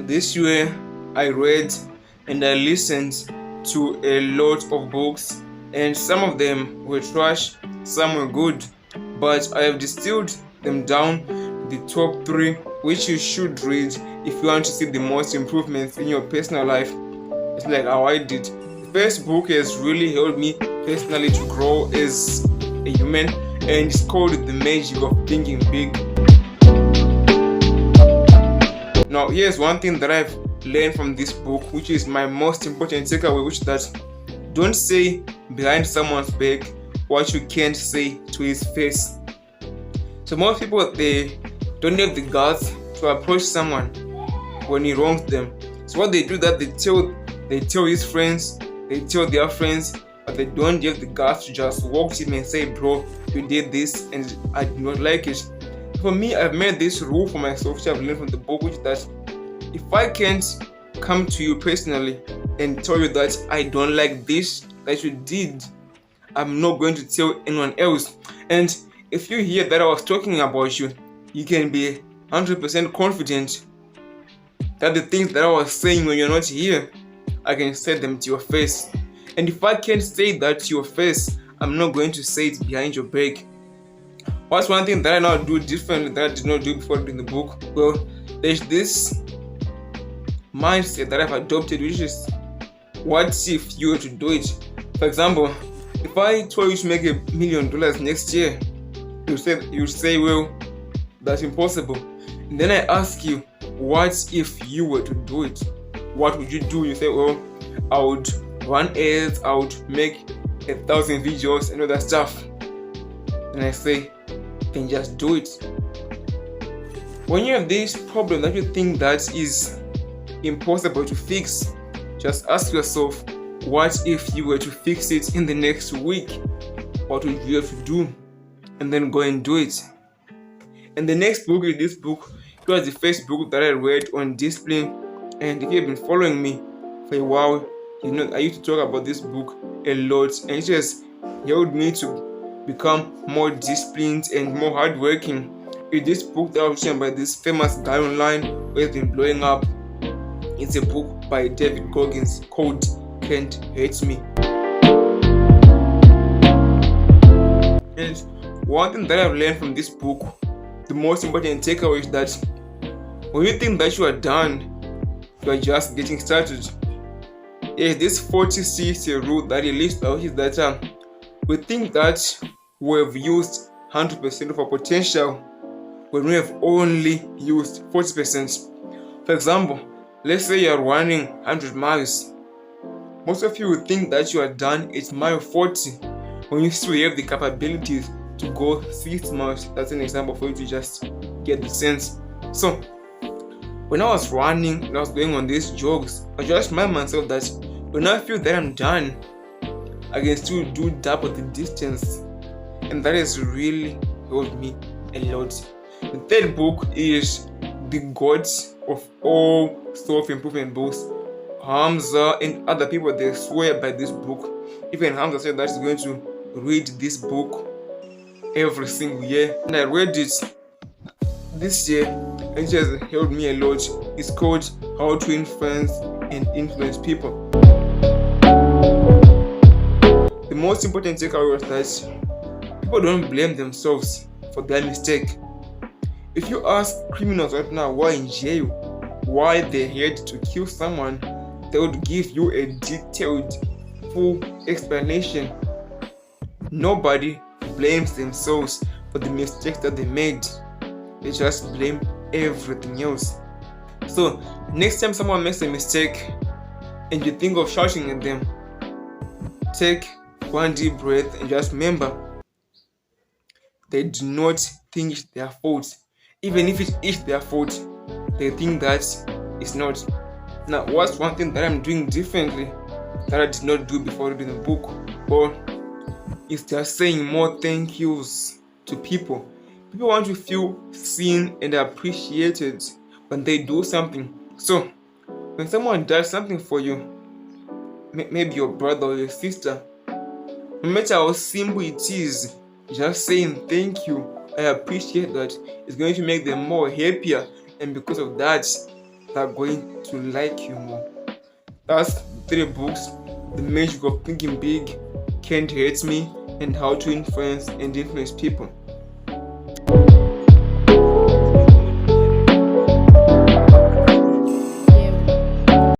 This year, I read and I listened to a lot of books, and some of them were trash, some were good, but I have distilled them down to the top three which you should read if you want to see the most improvements in your personal life. It's like how I did. The first book has really helped me personally to grow as a human, and it's called The Magic of Thinking Big. Now, here's one thing that I've learned from this book, which is my most important takeaway, which is that don't say behind someone's back what you can't say to his face. So most people, they don't have the guts to approach someone when he wrongs them. So what they do, that they tell his friends, they tell their friends, but they don't have the guts to just walk to him and say, bro, you did this and I do not like it. For me, I've made this rule for myself, which I've learned from the book, which is that if I can't come to you personally and tell you that I don't like this that you did, I'm not going to tell anyone else. And if you hear that I was talking about you, you can be 100% confident that the things that I was saying when you're not here, I can say them to your face. And if I can't say that to your face, I'm not going to say it behind your back. What's one thing that I now do differently that I did not do before reading the book? Well, there's this mindset that I've adopted, which is, what if you were to do it? For example, if I told you to make $1 million next year, you say, well, that's impossible. And then I ask you, what if you were to do it? What would you do? You say, well, I would run ads, I would make 1,000 videos and all that stuff. And I say, then just do it. When you have this problem that you think that is impossible to fix, just ask yourself, what if you were to fix it in the next week? What would you have to do? And then go and do it. And the next book is this book. It was the first book that I read on discipline. And if you've been following me for a while, you know I used to talk about this book a lot, and it just helped me to become more disciplined and more hardworking. In this book that was written by this famous guy online who has been blowing up, it's a book by David Goggins called Cant Hur Me. And one thing that I've learned from this book, the most important takeaway is that when you think that you are done, you are just getting started. There's this 40-60 rule that he lists out, is that we think that we have used 100% of our potential when we have only used 40%. For example, let's say you are running 100 miles. Most of you will think that you are done at mile 40 when you still have the capabilities to go 6 miles. That's an example for you to just get the sense. So, when I was running and I was going on these jogs, I just remind myself that when I feel that I'm done, I can still do double the distance. And that has really helped me a lot. The third book is the gods of all self-improvement books. Hamza and other people, they swear by this book. Even Hamza said that he's going to read this book every single year. And I read it this year and it has helped me a lot. It's called How to Influence and Influence People. The most important takeaway was that people don't blame themselves for their mistake. If you ask criminals right now why in jail, why they had to kill someone, they would give you a detailed, full explanation. Nobody blames themselves for the mistakes that they made. They just blame everything else. So, next time someone makes a mistake and you think of shouting at them, take one deep breath and just remember, they do not think it's their fault. Even if it is their fault, they think that it's not. Now, what's one thing that I'm doing differently that I did not do before reading the book? Or is just saying more thank yous to people. People want to feel seen and appreciated when they do something. So, when someone does something for you, maybe your brother or your sister, no matter how simple it is, just saying thank you, I appreciate that, is going to make them more happier, and because of that, that are going to like you more. That's 3 books: The Magic of Thinking Big, Cant Hurt Me, and How to Influence and Influence People.